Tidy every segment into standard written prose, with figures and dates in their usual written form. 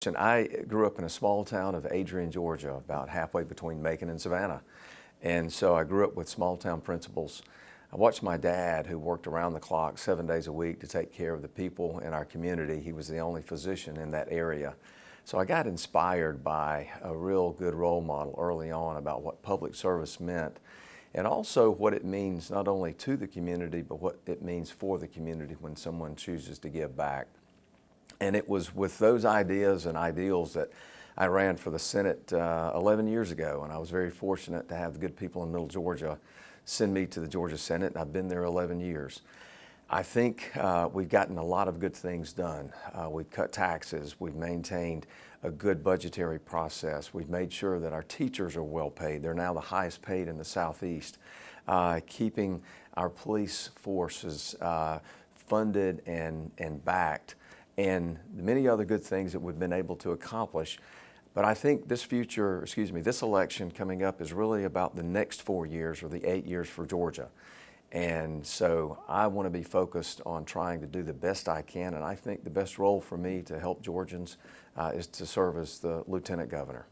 And I grew up in a small town of Adrian, Georgia, about halfway between Macon and Savannah. And so I grew up with small town principles. I watched my dad, who worked around the clock 7 days a week to take care of the people in our community. He was the only physician in that area. So I got inspired by a real good role model early on about what public service meant, and also what it means not only to the community, but what it means for the community when someone chooses to give back. And it was with those ideas and ideals that I ran for the Senate 11 years ago, and I was very fortunate to have the good people in Middle Georgia send me to the Georgia Senate, and I've been there 11 years. I think we've gotten a lot of good things done. We've cut taxes, we've maintained a good budgetary process, we've made sure that our teachers are well paid. They're now the highest paid in the Southeast. Keeping our police forces funded and backed, and many other good things that we've been able to accomplish. But I think this election coming up is really about the next 4 years or the 8 years for Georgia. And so I want to be focused on trying to do the best I can, and I think the best role for me to help Georgians is to serve as the Lieutenant Governor.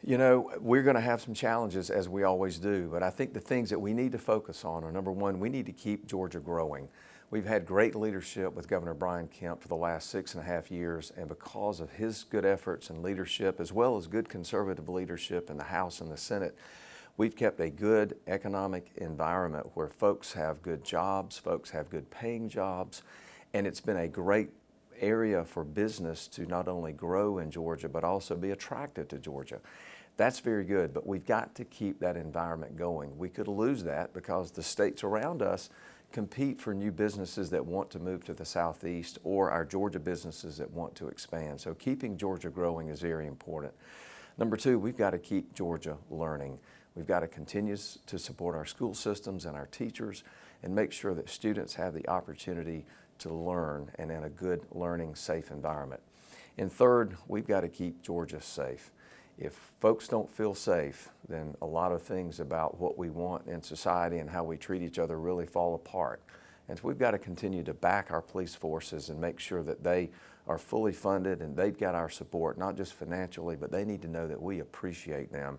You know, we're going to have some challenges, as we always do, but I think the things that we need to focus on are, number one, we need to keep Georgia growing. We've had great leadership with Governor Brian Kemp for the last 6.5 years, and because of his good efforts and leadership, as well as good conservative leadership in the House and the Senate, we've kept a good economic environment where folks have good jobs, folks have good paying jobs, and it's been a great area for business to not only grow in Georgia, but also be attracted to Georgia. That's very good, but we've got to keep that environment going. We could lose that because the states around us compete for new businesses that want to move to the Southeast, or our Georgia businesses that want to expand. So keeping Georgia growing is very important. Number two, we've got to keep Georgia learning. We've got to continue to support our school systems and our teachers and make sure that students have the opportunity to learn and in a good learning, safe environment. And third, we've got to keep Georgia safe. If folks don't feel safe, then a lot of things about what we want in society and how we treat each other really fall apart. And so we've got to continue to back our police forces and make sure that they are fully funded and they've got our support, not just financially, but they need to know that we appreciate them.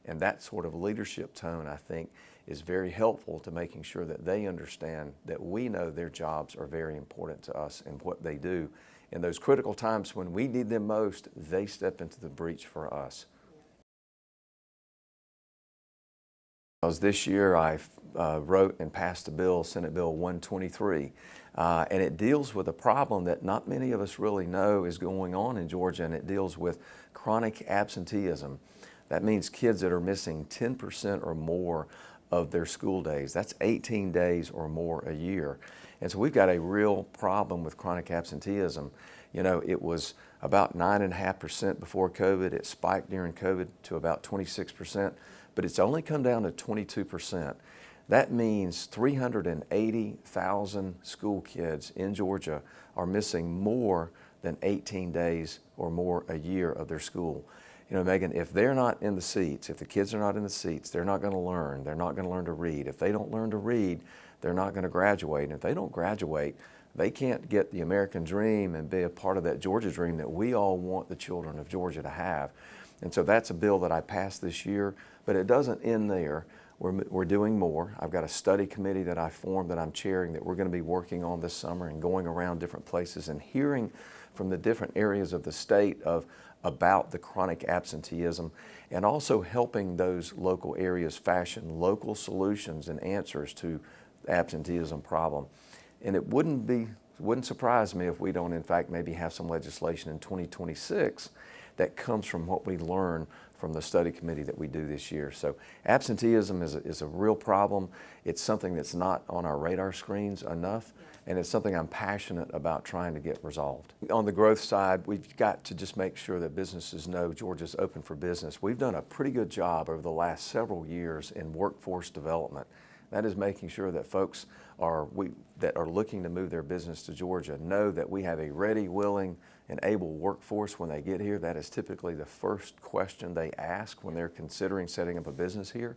And that sort of leadership tone, I think, is very helpful to making sure that they understand that we know their jobs are very important to us and what they do. In those critical times when we need them most, they step into the breach for us. Because this year I wrote and passed a bill, Senate Bill 123, and it deals with a problem that not many of us really know is going on in Georgia, and it deals with chronic absenteeism. That means kids that are missing 10% or more of their school days. That's 18 days or more a year. And so we've got a real problem with chronic absenteeism. You know, it was about 9.5% before COVID. It spiked during COVID to about 26%, but it's only come down to 22%. That means 380,000 school kids in Georgia are missing more than 18 days or more a year of their school. You know, Megan, if they're not in the seats, if the kids are not in the seats, they're not going to learn. They're not going to learn to read. If they don't learn to read, they're not going to graduate. And if they don't graduate, they can't get the American dream and be a part of that Georgia dream that we all want the children of Georgia to have. And so that's a bill that I passed this year, but it doesn't end there. We're doing more. I've got a study committee that I formed that I'm chairing that we're going to be working on this summer and going around different places and hearing from the different areas of the state about the chronic absenteeism, and also helping those local areas fashion local solutions and answers to the absenteeism problem. And it wouldn't surprise me if we don't, in fact, maybe have some legislation in 2026 that comes from what we learn from the study committee that we do this year. So absenteeism is a real problem. It's something that's not on our radar screens enough, and it's something I'm passionate about trying to get resolved. On the growth side, we've got to just make sure that businesses know Georgia's open for business. We've done a pretty good job over the last several years in workforce development. That is making sure that folks that are looking to move their business to Georgia know that we have a ready, willing, and able workforce when they get here. That is typically the first question they ask when they're considering setting up a business here.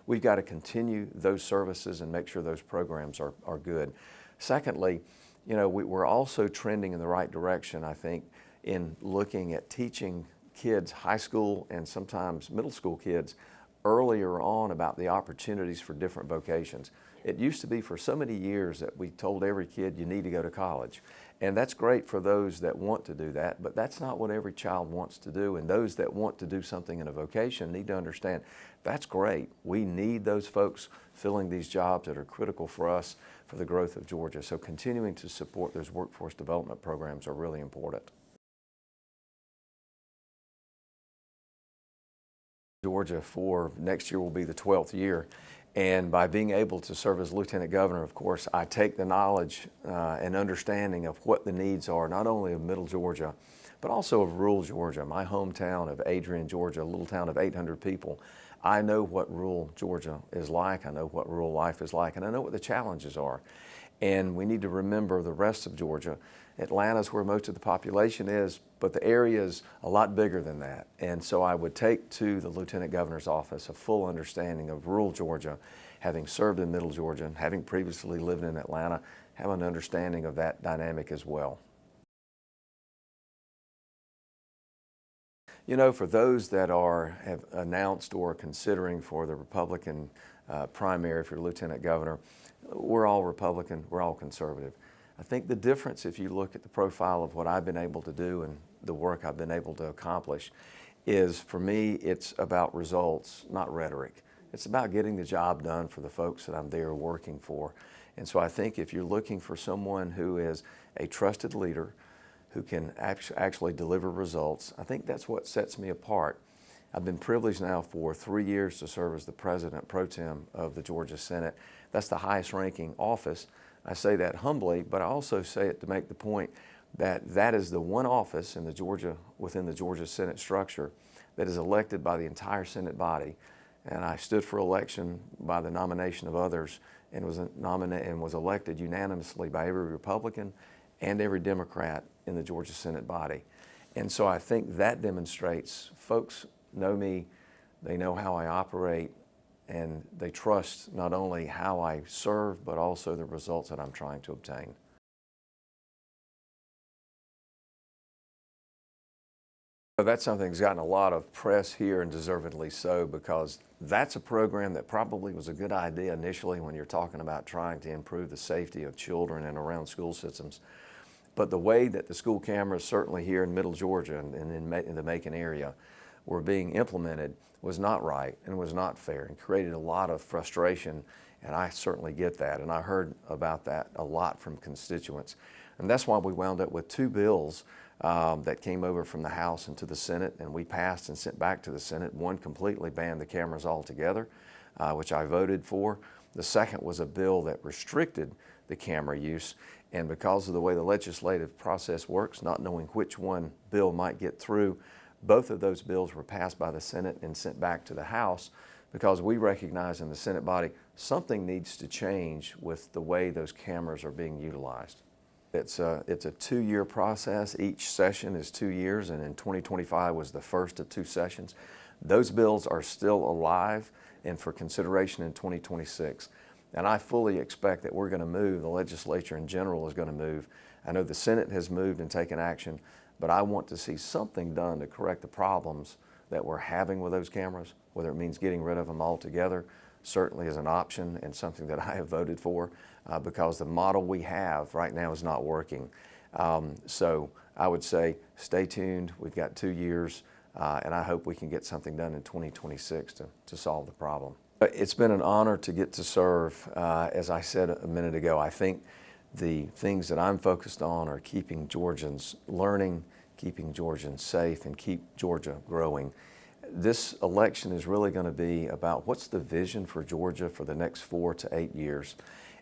We've got to continue those services and make sure those programs are good. Secondly, You know, we're also trending in the right direction, I think, in looking at teaching kids, high school and sometimes middle school kids, earlier on about the opportunities for different vocations. It used to be for so many years that we told every kid you need to go to college. And that's great for those that want to do that, but that's not what every child wants to do. And those that want to do something in a vocation need to understand that's great. We need those folks filling these jobs that are critical for us for the growth of Georgia. So continuing to support those workforce development programs are really important. Georgia for next year will be the 12th year. And by being able to serve as Lieutenant Governor, of course, I take the knowledge and understanding of what the needs are, not only of Middle Georgia, but also of rural Georgia, my hometown of Adrian, Georgia, a little town of 800 people. I know what rural Georgia is like, I know what rural life is like, and I know what the challenges are. And we need to remember the rest of Georgia. Atlanta's where most of the population is, but the area is a lot bigger than that. And so I would take to the Lieutenant Governor's office a full understanding of rural Georgia, having served in Middle Georgia, having previously lived in Atlanta, have an understanding of that dynamic as well. You know, for those that have announced or considering for the Republican primary for Lieutenant Governor, we're all Republican, we're all conservative. I think the difference, if you look at the profile of what I've been able to do and the work I've been able to accomplish, is for me, it's about results, not rhetoric. It's about getting the job done for the folks that I'm there working for. And so I think if you're looking for someone who is a trusted leader, who can actually deliver results, I think that's what sets me apart. I've been privileged now for 3 years to serve as the President Pro Tem of the Georgia Senate. That's the highest ranking office. I say that humbly, but I also say it to make the point that that is the one office in within the Georgia Senate structure that is elected by the entire Senate body. And I stood for election by the nomination of others and was elected unanimously by every Republican and every Democrat in the Georgia Senate body. And so I think that demonstrates folks know me, they know how I operate, and they trust not only how I serve, but also the results that I'm trying to obtain. So that's something that's gotten a lot of press here, and deservedly so, because that's a program that probably was a good idea initially when you're talking about trying to improve the safety of children and around school systems. But the way that the school cameras, certainly here in Middle Georgia and in the Macon area, were being implemented was not right and was not fair and created a lot of frustration, and I certainly get that. And I heard about that a lot from constituents. And that's why we wound up with 2 bills that came over from the House into the Senate, and we passed and sent back to the Senate. One completely banned the cameras altogether, which I voted for. The second was a bill that restricted the camera use, and because of the way the legislative process works, not knowing which one bill might get through, both of those bills were passed by the Senate and sent back to the House, because we recognize in the Senate body something needs to change with the way those cameras are being utilized. It's a 2-year process. Each session is 2 years, and in 2025 was the first of 2 sessions. Those bills are still alive and for consideration in 2026. And I fully expect that we're going to move, the legislature in general is going to move. I know the Senate has moved and taken action, but I want to see something done to correct the problems that we're having with those cameras, whether it means getting rid of them altogether, certainly is an option and something that I have voted for because the model we have right now is not working. So I would say stay tuned. We've got 2 years and I hope we can get something done in 2026 to solve the problem. It's been an honor to get to serve. As I said a minute ago, I think the things that I'm focused on are keeping Georgians learning, keeping Georgians safe, and keep Georgia growing. This election is really going to be about what's the vision for Georgia for the next 4 to 8 years.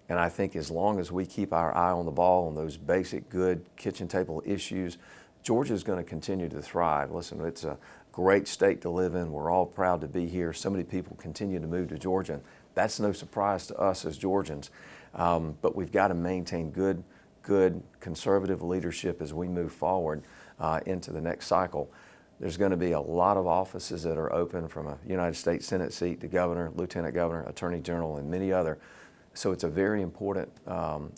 And I think as long as we keep our eye on the ball on those basic good kitchen table issues, Georgia is going to continue to thrive. Listen, it's a great state to live in. We're all proud to be here. So many people continue to move to Georgia. That's no surprise to us as Georgians. But we've got to maintain good conservative leadership as we move forward into the next cycle. There's going to be a lot of offices that are open, from a United States Senate seat to governor, lieutenant governor, attorney general, and many other. So it's a very important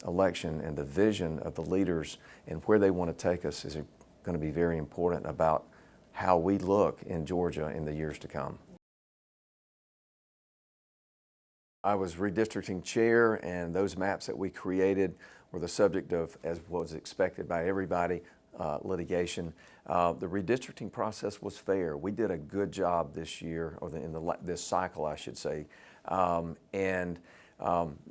election, and the vision of the leaders and where they want to take us is going to be very important about how we look in Georgia in the years to come. I was redistricting chair, and those maps that we created were the subject of, as was expected by everybody, litigation. The redistricting process was fair. We did a good job this year, or this cycle, I should say.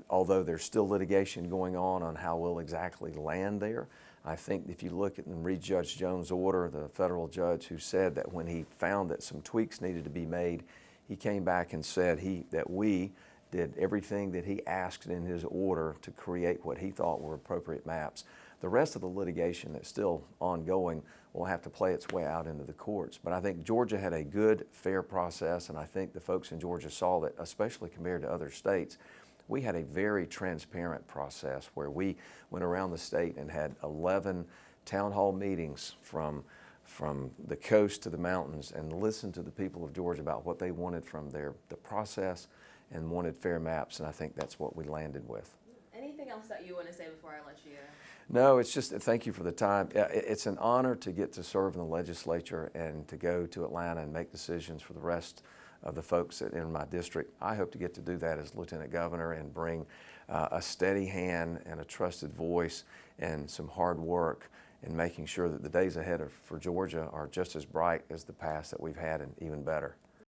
Although there's still litigation going on how we'll exactly land there, I think if you look at and read Judge Jones' order, the federal judge who said that when he found that some tweaks needed to be made, he came back and said that we did everything that he asked in his order to create what he thought were appropriate maps. The rest of the litigation that's still ongoing will have to play its way out into the courts. But I think Georgia had a good, fair process, and I think the folks in Georgia saw that, especially compared to other states, we had a very transparent process where we went around the state and had 11 town hall meetings from the coast to the mountains and listened to the people of Georgia about what they wanted from the process and wanted fair maps, and I think that's what we landed with. Anything else that you want to say before I let you? No, it's just thank you for the time. It's an honor to get to serve in the legislature and to go to Atlanta and make decisions for the rest of the folks in my district. I hope to get to do that as Lieutenant Governor and bring a steady hand and a trusted voice and some hard work in making sure that the days ahead for Georgia are just as bright as the past that we've had, and even better.